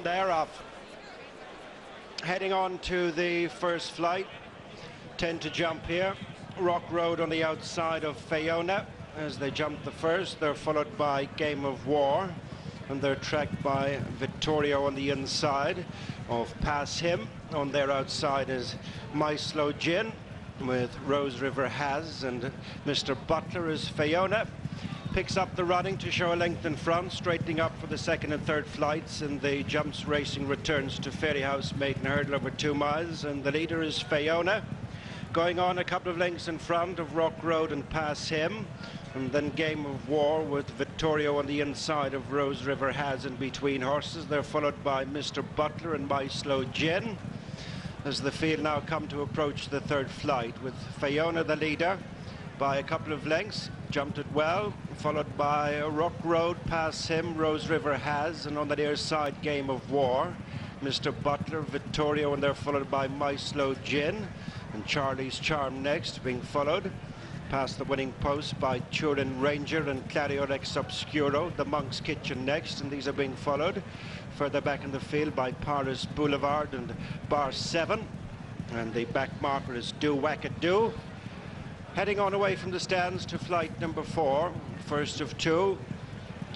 They're off. Heading on to the first flight. 10 to jump here. Rock Road on the outside of Fayonagh. As they jump the first, they're followed by Game of War, and they're tracked by Vittorio on the inside of Pass Him. On their outside is My Slow Gin with Rose River Has, and Mr. Butler is Fayonagh. Picks up the running to show a length in front, straightening up for the second and third flights, and the jumps racing returns to Fairyhouse maiden hurdle over 2 miles, and the leader is Fayonagh. Going on a couple of lengths in front of Rock Road and Pass Him, and then Game of War with Vittorio on the inside of Rose River Has in between horses. They're followed by Mr. Butler and My Slow Gin, as the field now come to approach the third flight, with Fayonagh the leader by a couple of lengths. Jumped it well, followed by Rock Road, Pass Him, Rose River Has, and on the near side Game of War, Mr. Butler, Vittorio, and they're followed by My Slow Gin, and Charlie's Charm next, being followed past the winning post by Turin Ranger and Clario Rex Obscuro. The Monk's Kitchen next, and these are being followed further back in the field by Paris Boulevard and Bar 7, and the back marker is Do Wackadoo. Heading on away from the stands to flight number 4, first of 2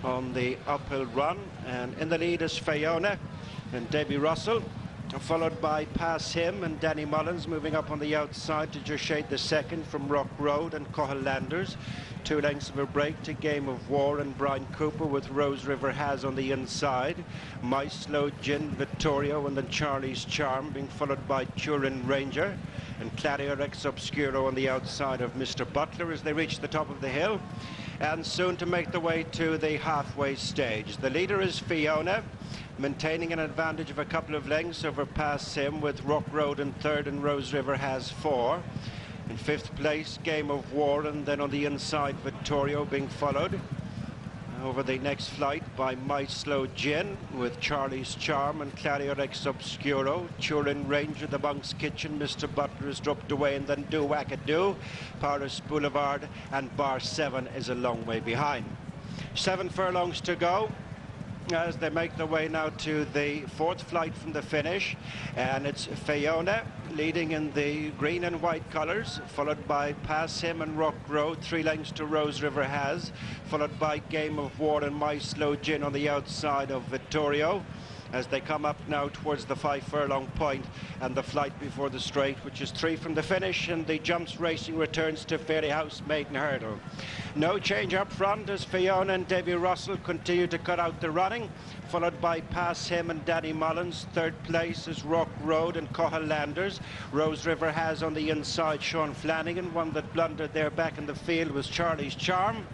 on the uphill run, and in the lead is Fayonagh and Davy Russell, followed by Pass Him and Danny Mullins, moving up on the outside to just shade the second from Rock Road and Cahill Landers. 2 lengths of a break to Game of War and Brian Cooper, with Rose River Has on the inside. My Slow Gin, Vittorio, and then Charlie's Charm, being followed by Turin Ranger and Clario Rex Obscuro on the outside of Mr. Butler as they reach the top of the hill, and soon to make the way to the halfway stage. The leader is Fayonagh, maintaining an advantage of a couple of lengths over Pass Him, with Rock Road in third and Rose River Has 4. In 5th place, Game of War, and then on the inside, Vittorio, being followed over the next flight by My Slow Gin, with Charlie's Charm and Clario Rex Obscuro. Turin Ranger, The Monk's Kitchen, Mr. Butler is dropped away, and then Do Wackadoo. Paris Boulevard and Bar 7 is a long way behind. 7 furlongs to go as they make their way now to the 4th flight from the finish, and it's Fayonagh leading in the green and white colours, followed by Pass Him and Rock Road, 3 lengths to Rose River Has, followed by Game of War and My Slow Gin on the outside of Vittorio, as they come up now towards the 5 furlong point and the flight before the straight, which is 3 from the finish, and the jumps racing returns to Fairyhouse maiden hurdle. No change up front as Fayonagh and Davy Russell continue to cut out the running, followed by Pass Him and Danny Mullins. 3rd place is Rock Road and Cahill Landers. Rose River Has on the inside Sean Flanagan. One that blundered there back in the field was Charlie's Charm.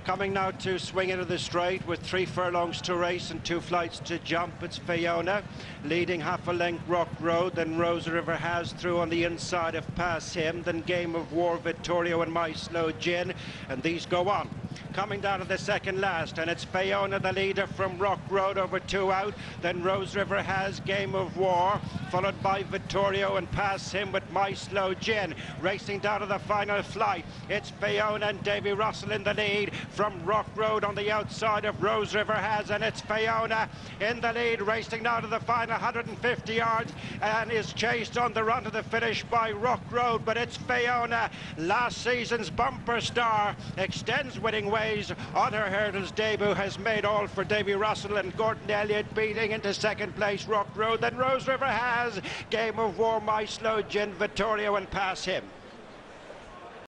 Coming now to swing into the straight with 3 furlongs to race and 2 flights to jump. It's Fayonagh leading half a length Rock Road, then Rose River Has through on the inside of Pass Him, then Game of War, Vittorio and My Slow Gin, and these go on. Coming down to the second last, and it's Fayonagh the leader from Rock Road over 2 out, then Rose River Has, Game of War, followed by Vittorio and Pass Him with My Slow Gin. Racing down to the final flight, it's Fayonagh and Davy Russell in the lead from Rock Road on the outside of Rose River Has, and it's Fayonagh in the lead, racing now to the final 150 yards, and is chased on the run to the finish by Rock Road, but it's Fayonagh, last season's bumper star, extends winning ways on her hurdles debut, has made all for Davy Russell, and Gordon Elliott beating into 2nd place Rock Road, then Rose River Has, Game of War, My Slow Gin, Vittorio and Pass Him.